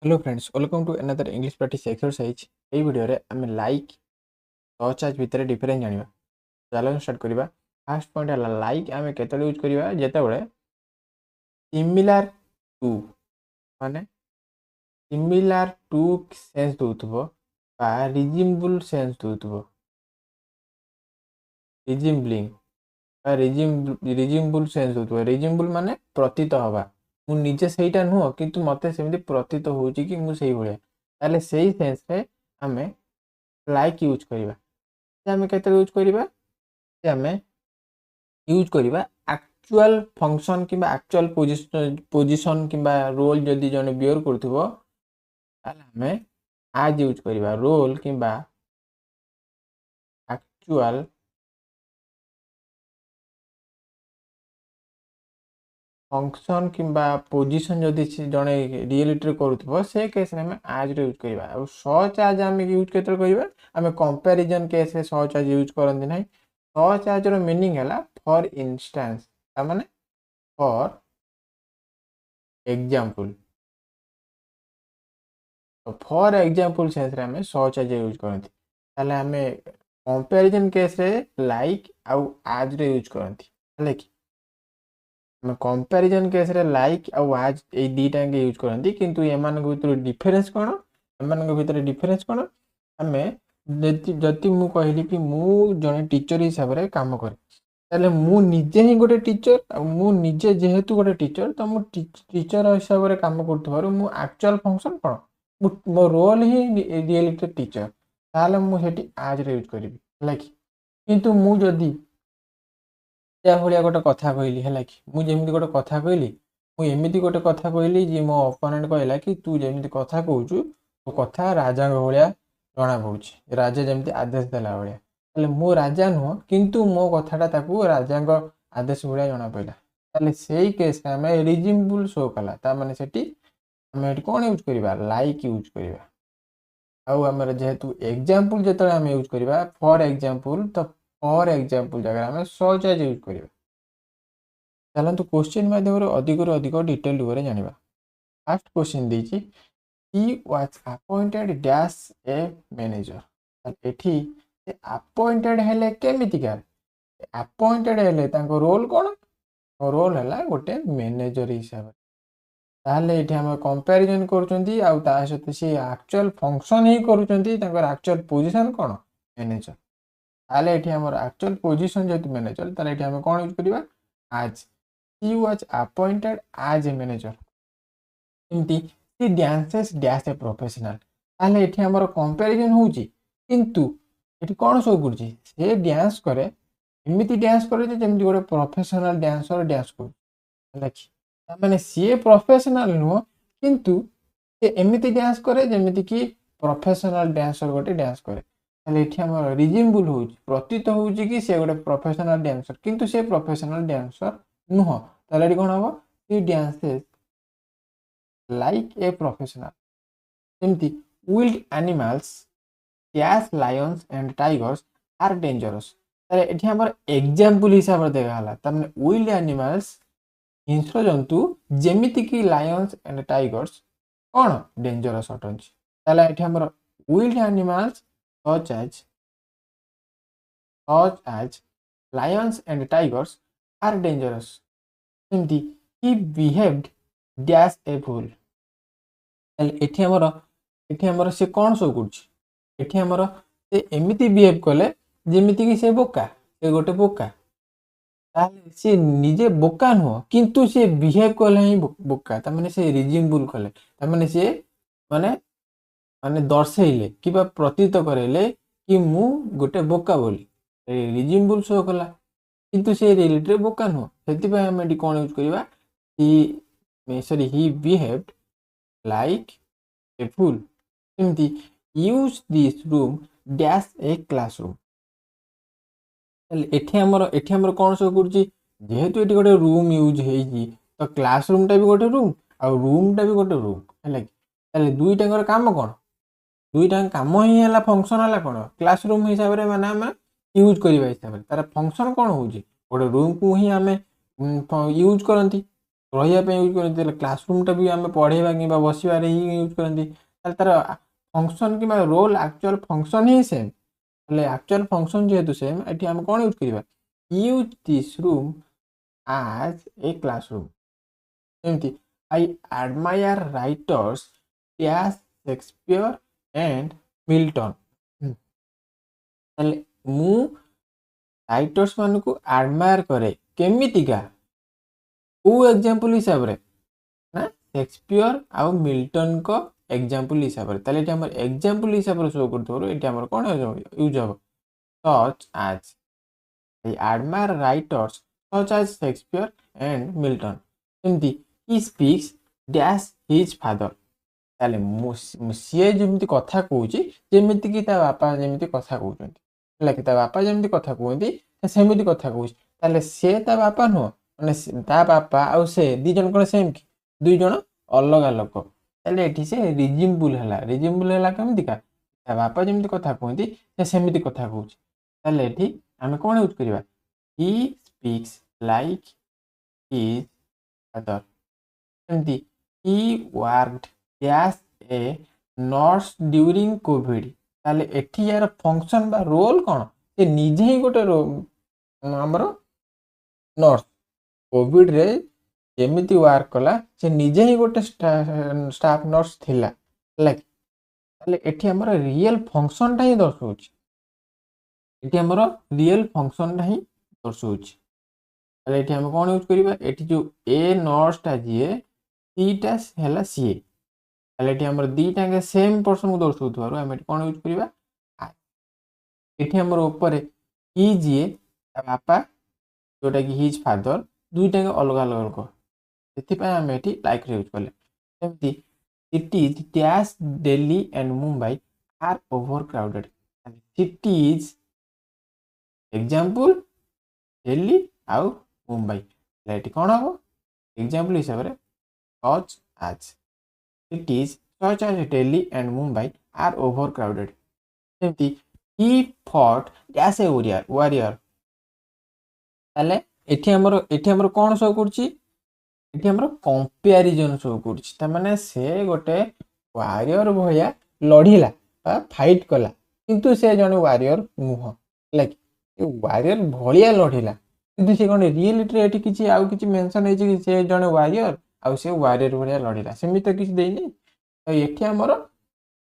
Hello friends, welcome to another English practice exercise. ये video रे आम लाइक चार्ज भितर डिफरेंस जाना। चलो स्टार्ट करवा। फास्ट पॉइंट है लाइक आम के यूज करवा जिते सिमिलार टू माने सिमिलार टू सेंस दूथबो बा रिजिम्बल सेंस दूथबो। रिजिम्बलिंग बा रिजिम्बल सेंस दूथबो। रिजिम्बल माने प्रतीत हवा। मु निजे सेटा नुह किंतु मते सेमती प्रतीत होउची कि मु सेही भलिया। ताले सेही सेंस रे आमे लाइक यूज करवा। आम के यूज करवा आम यूज करवा एक्चुअल फंक्शन कि एक्चुअल पोजिशन कि रोल जदि जने बियर करथुबो आम आज यूज करवा रोल कि एक्चुअल फंक्शन कि पोजिशन जदि जड़े रियलिटी करूथुबो से केस में आज यूज करवा। और सच आज आम यूज केते करवा आम कंपैरिजन केस रे सच आज यूज करंती नहीं। सच आज रो मीनिंग है फॉर इंस्टेंस माने फॉर एग्जांपल। तो फॉर एग्जांपल सेंस रे हमें सच आज यूज करंती। ताले हमें कंपैरिजन केस रे लाइक आउ आज रे यूज करंती। हले कि हम कंपैरिजन केस रे लाइक आउ आज ए दीटा के यूज करंती किंतु एमान के भीतर डिफरेंस कोन? एमान के भीतर डिफरेंस कोन? हमें जति मु कहली कि मु जने टीचर हिसाब रे काम करे ताले मु निजे ही गोटे टीचर आ मु निजे जेहेतु गोटे टीचर तो मु टीचर हिसाब रे काम करथबारो मु एक्चुअल फंक्शन कोन मो रोल ही रियलिटी टीचर ताले मु हेटी आज रे यूज करबी लाइक। किंतु मु जदी या भलिया गोटे कथा कहली है कि मु जेमिति गोटे कथा कहली मु एमिति गोटे कथा कहली जे मो ओपोनेंट कहला कि तू जेमिति कथा कहउछु तो कथा राजा भलिया जणा पड़ुछि। राजा जेमिति आदेश देला भलिया ताले मु राजा नुह किंतु मो कथाटा ताकू राजा आदेश भलिया जणा पइला। ताले सेही केस रे हमें रिजिम्बल शो कला ता माने सेठी हमें एटी कोन यूज करबा लाइक यूज करबा। आउ हमर जेहेतु एग्जांपल जेतले हम यूज करबा फॉर एग्जांपल तो फॉर एग्जांपल जगह हमें सच आज यूज करबा। चलतु क्वेश्चन माध्यम अधिक अधिक डिटेल वे जाना। फास्ट क्वेश्चन दीची he was appointed dash a manager। एठी अपॉइंटेड हेले केमितिकार अपॉइंटेड हेले तांको रोल कोन? रोल हैला गोटे मैनेजर हिसाब। ताहले एठी हम कंपैरिजन करूचंती आ ता सहित से एक्चुअल फंक्शन ही करूचंती तांकर एक्चुअल पोजीशन कोन? मैनेजर। ताहले एठी हमर एक्चुअल पोजीशन जेतु मैनेजर ताले एठी हम कोन यूज करबा आज। he was appointed as a manager। एमती he dances dash a professional। ताहले एठी हमर कंपैरिजन होउची किंतु एठी कोन शो करची से डांस करे एमिति डांस करे जे जेमति गोटे प्रोफेशनल डांसर डांस कर लाइक। माने सी प्रोफेशनल नुह किंतु से एमिति डांस करे जेमिति कि प्रोफेशनल डांसर गोटे डांस करे। ताले एठी हमर रिजिम्बल होउची प्रतीत होउची कि से गोटे प्रोफेशनल डांसर किंतु से प्रोफेशनल डांसर नुह। ताले एठी कोन हबो he dances like a professional। जेमति wild animals dash lions and tigers are dangerous। ताले एठी हमर एग्जांपल हिसाब रे देखा हला तमने wild animals हिंस्र जंतु जेमिति कि लायंस एंड टाइगर्स कोन डेंजरस अटंची। ताले एठी हमर wild animals such as lions and tigers are dangerous। जेमति he behaved dash a fool। एठी हमर से कोन शो करछि एठी हमर से एमिति बिहेव कले जेमिति कि से बोका से गोटे बोका। ताले से निजे बोका नुह किंतु से बिहेव कले ही बोका ता माने से रिजिम्बल कले ता माने से माने माने दर्शेइले कि प्रतीत करेले कि मु गोटे बोका बोली रिजिम्बल शो कला किंतु से रियलिटी बोका नुह। सेति पय हम एटी कोन यूज करबा he behaved like a fool। एमती use this room dash a classroom। एठी हमर कोन शो करछि जेहेतु एठी गोटे रूम यूज हेछि तो क्लासरूम टा भी गोटे रूम आ रूम टा भी गोटे रूम हैला कि ताले दुईटाकर काम कोन दुईटा काम ही हैला फंक्शन हैला कोन क्लासरूम हिसाब रे माने हम यूज करबा हिसाब रे तार फंक्शन कोन होउछि गोटे रूम को ही हमें यूज करंती। रही यूज करते क्लासरूम भी आम पढ़ेगा कि बसवे ही यूज करती तार फंक्शन कि रोल एक्चुअल फंक्शन ही सेम एक्चुअल फंक्शन जेहेतु सेम ये आम कौन यूज करवा use this room as a classroom एमती I admire writers as Shakespeare and Milton मु राइटर्स मान को एडमायर करे केमितिका को एग्जांपल हिसाब रे ना शेक्सपियर आउ मिल्टन को एग्जांपल हिसाब रे ताले हमर एग्जांपल हिसाब रे शो करथोरो एटा हमर कोन यूज हो सच आज I admire writers such as Shakespeare and Milton एमती he speaks dash his father ताले सीए जमी कथा कहूँ जमीती कि बापा जमी कथा कहते कि बापा जमी कथा कहते सेमती कथा कहूँ ताले सी ता बापा नुह मैंने ता बापा आउ से दी जन कौन सेम कि दुई जन अलग लोक ताले ये से रिजिम्बुल है रिजिम्बुल है कमिका ता बापा जमी कथा कहते सेमती कथा कहूँ ताले ये आम कौन यूज करवा he speaks like his father एमती he worked as a nurse during covid ताले एठी यार फंक्शन बा रोल कौन से निजे ही गोटे हमर नर्स कोविड रे एमिति वर्क कला से निजे ही गोटे स्टाफ नर्स थिला लाइक ताले एठी हमर रियल फंक्शन टा ही दर्शाउछ एठी हमर रियल फंक्शन टा ही दर्शाउछ ताले एठी हम कोन यूज करबा एठी जो ए नर्स टा जिए सीटा हैला सीए ताले एठी हमर दीटा सेम पर्सन को दर्शाउथारु हम एठी कोन यूज करबा एठी हमर ऊपर ही जिए बापा जोटा कि हिज फादर दुईटा अलग अलग लोक से आम ये लाइक यूज कले सेमती cities dash Delhi and Mumbai are overcrowded cities example Delhi आउ मुंबई ये कौन हम एग्जांपल हिसाब से सच आज cities such as Delhi and Mumbai are overcrowded सेमती he fought as a warrior ताले एठी हमर कोन शो करछि एठी हमर कंपैरिजन शो करछि त माने से गोटे वारियर भया लढिला बा फाइट कला किंतु से जने वारियर नुह लाइक ए वारियर भलिया लढिला किंतु से कोन रियलिटी रे एठी किछि आउ किछि मेंशन हे कि से जने वारियर आउ से वारियर भलिया लढिला सेमि त किछि देइनी त एठी हमर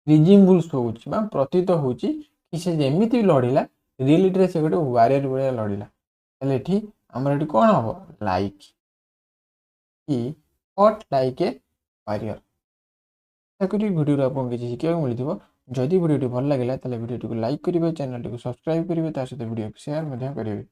रिजिम्बुल शो होछि बा प्रतीत होछि कि से जेमिति लढिला रियलिटी रे से गोटे वारियर भलिया लढिला ताले एठी हमर एठी कोन हबो लाइक कि हॉट लाइक ए वारियर ताकि वीडियो आपन किछि शिखिया मिलिथिबो जदि वीडियो भल लागिला ताले वीडियो को लाइक करिवे चैनल को सब्सक्राइब करिवे ता सहित वीडियो को शेयर मध्य करिवे।